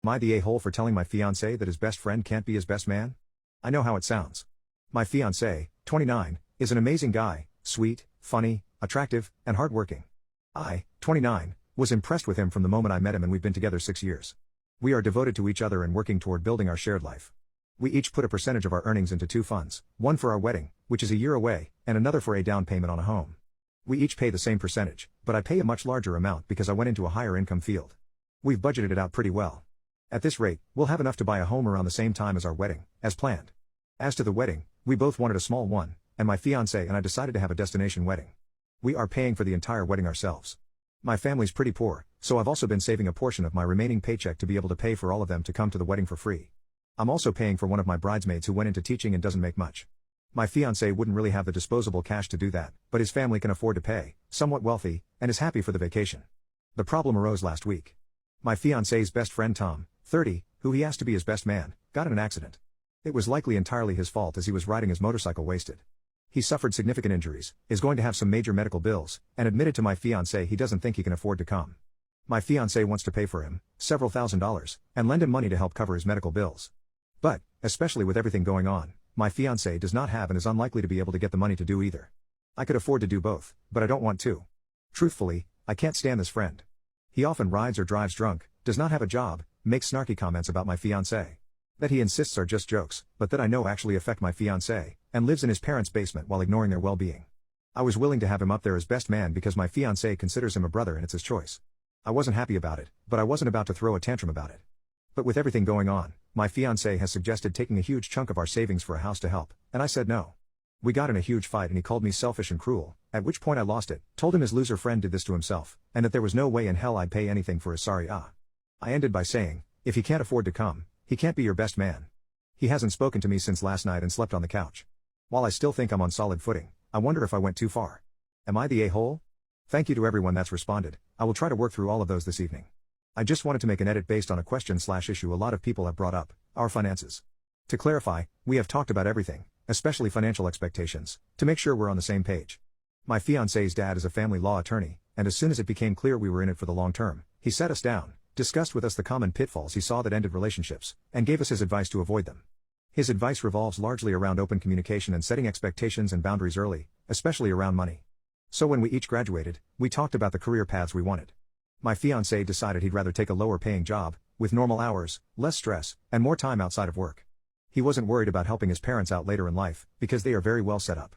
Am I the a-hole for telling my fiance that his best friend can't be his best man? I know how it sounds. My fiance, 29, is an amazing guy, sweet, funny, attractive, and hardworking. I, 29, was impressed with him from the moment I met him, and we've been together 6 years. We are devoted to each other and working toward building our shared life. We each put a percentage of our earnings into two funds, one for our wedding, which is a year away, and another for a down payment on a home. We each pay the same percentage, but I pay a much larger amount because I went into a higher income field. We've budgeted it out pretty well. At this rate, we'll have enough to buy a home around the same time as our wedding, as planned. As to the wedding, we both wanted a small one, and my fiancé and I decided to have a destination wedding. We are paying for the entire wedding ourselves. My family's pretty poor, so I've also been saving a portion of my remaining paycheck to be able to pay for all of them to come to the wedding for free. I'm also paying for one of my bridesmaids who went into teaching and doesn't make much. My fiancé wouldn't really have the disposable cash to do that, but his family can afford to pay, somewhat wealthy, and is happy for the vacation. The problem arose last week. My fiancé's best friend Tom, 30, who he asked to be his best man, got in an accident. It was likely entirely his fault as he was riding his motorcycle wasted. He suffered significant injuries, is going to have some major medical bills, and admitted to my fiancé he doesn't think he can afford to come. My fiancé wants to pay for him, several $1,000s, and lend him money to help cover his medical bills. But, especially with everything going on, my fiancé does not have and is unlikely to be able to get the money to do either. I could afford to do both, but I don't want to. Truthfully, I can't stand this friend. He often rides or drives drunk, does not have a job, makes snarky comments about my fiancé. That he insists are just jokes, but that I know actually affect my fiancé, and lives in his parents' basement while ignoring their well-being. I was willing to have him up there as best man because my fiancé considers him a brother and it's his choice. I wasn't happy about it, but I wasn't about to throw a tantrum about it. But with everything going on, my fiancé has suggested taking a huge chunk of our savings for a house to help, and I said no. We got in a huge fight and he called me selfish and cruel, at which point I lost it, told him his loser friend did this to himself, and that there was no way in hell I'd pay anything for his sorry I ended by saying, if he can't afford to come, he can't be your best man. He hasn't spoken to me since last night and slept on the couch. While I still think I'm on solid footing, I wonder if I went too far. Am I the a-hole? Thank you to everyone that's responded. I will try to work through all of those this evening. I just wanted to make an edit based on a question/issue a lot of people have brought up, our finances. To clarify, we have talked about everything, especially financial expectations, to make sure we're on the same page. My fiancé's dad is a family law attorney, and as soon as it became clear we were in it for the long term, he sat us down, discussed with us the common pitfalls he saw that ended relationships, and gave us his advice to avoid them. His advice revolves largely around open communication and setting expectations and boundaries early, especially around money. So when we each graduated, we talked about the career paths we wanted. My fiancé decided he'd rather take a lower paying job, with normal hours, less stress, and more time outside of work. He wasn't worried about helping his parents out later in life, because they are very well set up.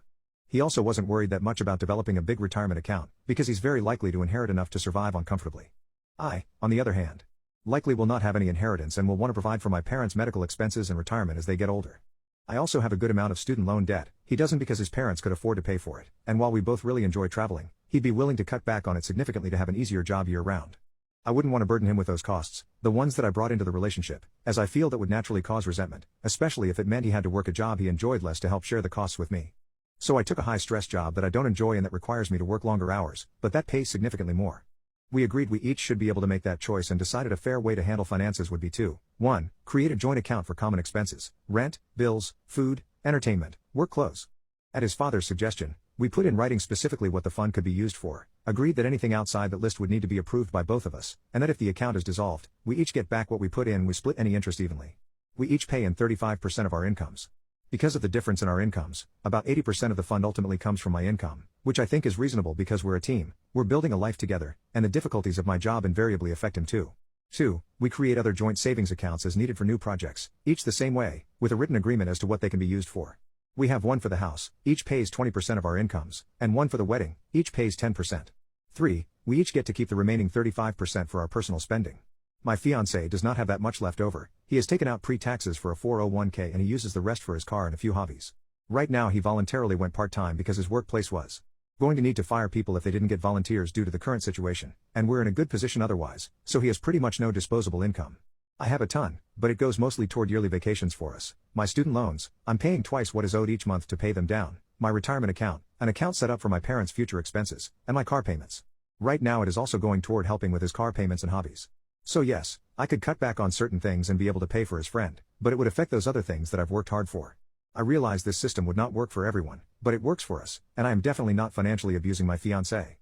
He also wasn't worried that much about developing a big retirement account, because he's very likely to inherit enough to survive on comfortably. I, on the other hand, likely will not have any inheritance and will want to provide for my parents' medical expenses and retirement as they get older. I also have a good amount of student loan debt. He doesn't because his parents could afford to pay for it, and while we both really enjoy traveling, he'd be willing to cut back on it significantly to have an easier job year-round. I wouldn't want to burden him with those costs, the ones that I brought into the relationship, as I feel that would naturally cause resentment, especially if it meant he had to work a job he enjoyed less to help share the costs with me. So I took a high-stress job that I don't enjoy and that requires me to work longer hours, but that pays significantly more. We agreed we each should be able to make that choice and decided a fair way to handle finances would be to 1. Create a joint account for common expenses, rent, bills, food, entertainment, work clothes. At his father's suggestion, we put in writing specifically what the fund could be used for, agreed that anything outside that list would need to be approved by both of us, and that if the account is dissolved, we each get back what we put in. We split any interest evenly. We each pay in 35% of our incomes. Because of the difference in our incomes, about 80% of the fund ultimately comes from my income, which I think is reasonable because we're a team, we're building a life together, and the difficulties of my job invariably affect him too. 2. We create other joint savings accounts as needed for new projects, each the same way, with a written agreement as to what they can be used for. We have one for the house, each pays 20% of our incomes, and one for the wedding, each pays 10%. 3. We each get to keep the remaining 35% for our personal spending. My fiancé does not have that much left over. He has taken out pre-taxes for a 401k and he uses the rest for his car and a few hobbies. Right now he voluntarily went part-time because his workplace was going to need to fire people if they didn't get volunteers due to the current situation, and we're in a good position otherwise, so he has pretty much no disposable income. I have a ton, but it goes mostly toward yearly vacations for us. My student loans, I'm paying twice what is owed each month to pay them down, my retirement account, an account set up for my parents' future expenses, and my car payments. Right now it is also going toward helping with his car payments and hobbies. So yes, I could cut back on certain things and be able to pay for his friend, but it would affect those other things that I've worked hard for. I realize this system would not work for everyone, but it works for us, and I am definitely not financially abusing my fiancé.